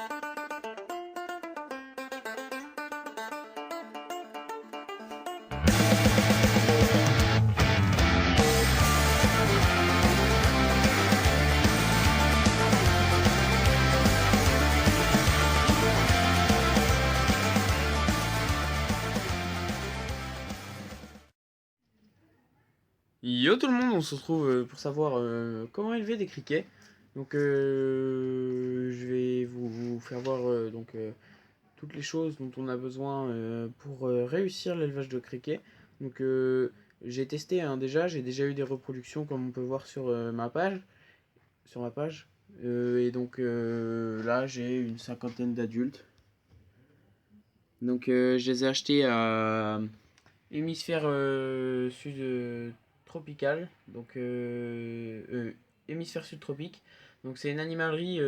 Yo tout le monde, on se retrouve pour savoir comment élever des criquets. Donc je vais vous faire voir toutes les choses dont on a besoin pour réussir l'élevage de criquets. Donc j'ai testé déjà, j'ai déjà eu des reproductions comme on peut voir sur ma page. Et donc là j'ai une cinquantaine d'adultes. Donc je les ai achetés à hémisphère sud tropical, donc hémisphère sud tropique. Donc c'est une animalerie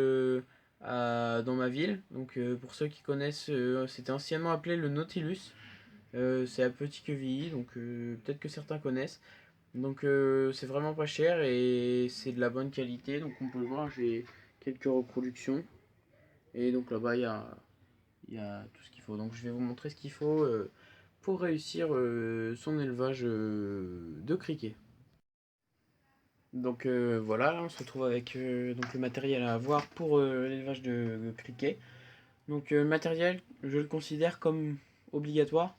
dans ma ville. Donc pour ceux qui connaissent, c'était anciennement appelé le Nautilus. C'est à Petit Quevilly, donc peut-être que certains connaissent. Donc c'est vraiment pas cher et c'est de la bonne qualité. Donc on peut le voir, j'ai quelques reproductions. Et donc là-bas il y a tout ce qu'il faut. Donc je vais vous montrer ce qu'il faut pour réussir son élevage de criquets. Donc voilà, on se retrouve avec donc le matériel à avoir pour l'élevage de criquets. Donc le matériel, je le considère comme obligatoire.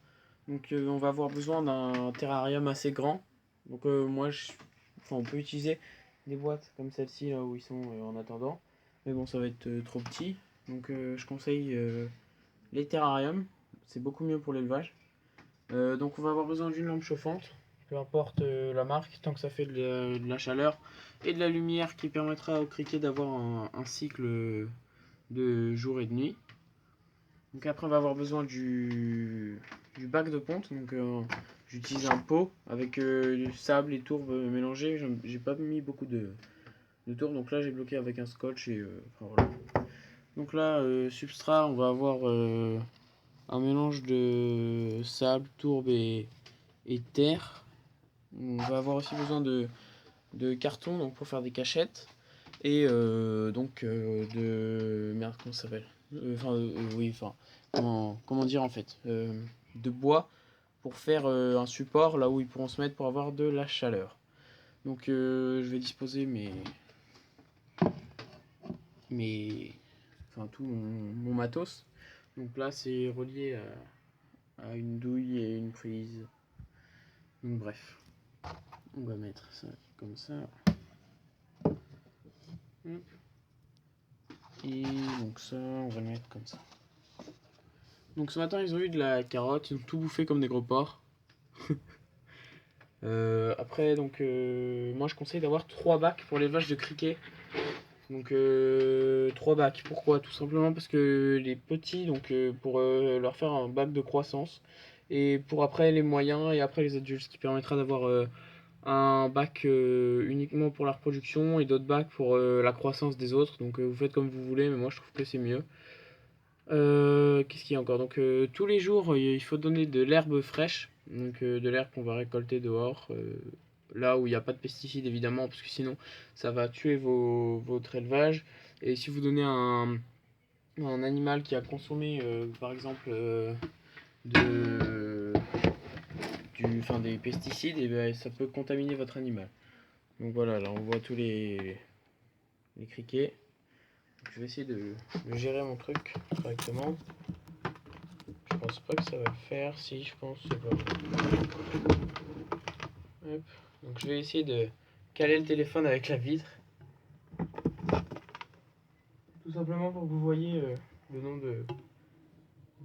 Donc on va avoir besoin d'un terrarium assez grand. Donc on peut utiliser des boîtes comme celle-ci là où ils sont en attendant. Mais bon, ça va être trop petit. Donc je conseille les terrariums. C'est beaucoup mieux pour l'élevage. Donc on va avoir besoin d'une lampe chauffante, peu importe la marque, tant que ça fait de la chaleur et de la lumière qui permettra au criquet d'avoir un cycle de jour et de nuit. Donc après on va avoir besoin du bac de ponte. Donc j'utilise un pot avec du sable et tourbe mélangés. J'ai pas mis beaucoup de tourbe, donc là j'ai bloqué avec un scotch et enfin, voilà. Donc là substrat, on va avoir un mélange de sable, tourbe et terre. On va avoir aussi besoin de carton donc pour faire des cachettes et de merde, comment ça s'appelle, oui, enfin comment dire en fait, de bois pour faire un support là où ils pourront se mettre pour avoir de la chaleur. Donc je vais disposer tout mon matos. Donc là c'est relié à une douille et une prise. Donc bref, on va mettre ça comme ça. Et donc ça, on va le mettre comme ça. Donc ce matin, ils ont eu de la carotte, ils ont tout bouffé comme des gros porcs. Après, donc, moi je conseille d'avoir 3 bacs pour l'élevage de criquets. Donc 3 bacs, pourquoi? Tout simplement parce que les petits, donc pour leur faire un bac de croissance. Et pour après les moyens et après les adultes, ce qui permettra d'avoir un bac uniquement pour la reproduction et d'autres bacs pour la croissance des autres. Donc vous faites comme vous voulez, mais moi je trouve que c'est mieux. Qu'est-ce qu'il y a encore? Donc tous les jours, il faut donner de l'herbe fraîche, donc de l'herbe qu'on va récolter dehors, là où il n'y a pas de pesticides évidemment, parce que sinon ça va tuer votre élevage. Et si vous donnez un animal qui a consommé par exemple de, des pesticides, et ben, ça peut contaminer votre animal. Donc voilà, là on voit tous les criquets. Donc, je vais essayer de gérer mon truc correctement. Je pense pas que ça va le faire. Si, je pense que c'est pas bon. Hop. Donc je vais essayer de caler le téléphone avec la vitre. Tout simplement pour que vous voyez le nom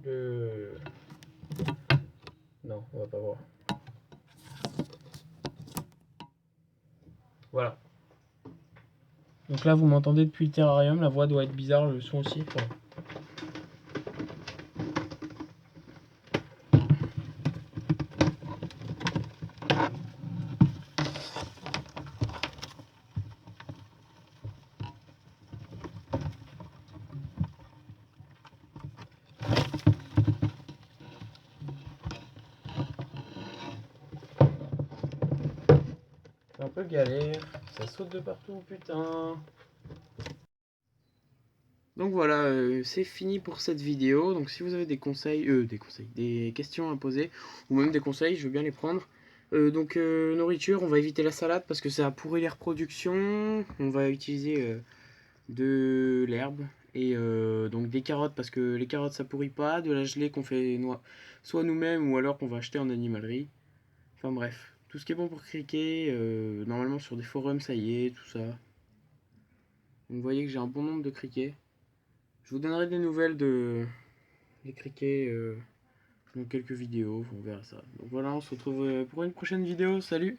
de... Non, on va pas voir. Voilà. Donc là, vous m'entendez depuis le terrarium. La voix doit être bizarre, le son aussi. Enfin, c'est un peu galère. Ça saute de partout, putain. Donc voilà, c'est fini pour cette vidéo. Donc si vous avez des conseils, des questions à poser, ou même des conseils, je veux bien les prendre. Nourriture, on va éviter la salade parce que ça pourrit les reproductions. On va utiliser de l'herbe et donc des carottes parce que les carottes ça pourrit pas. De la gelée qu'on fait soit nous-mêmes ou alors qu'on va acheter en animalerie. Enfin bref, tout ce qui est bon pour criquet, normalement sur des forums ça y est, tout ça. Donc vous voyez que j'ai un bon nombre de criquets. Je vous donnerai des nouvelles des criquets dans quelques vidéos, on verra ça. Donc voilà, on se retrouve pour une prochaine vidéo, salut!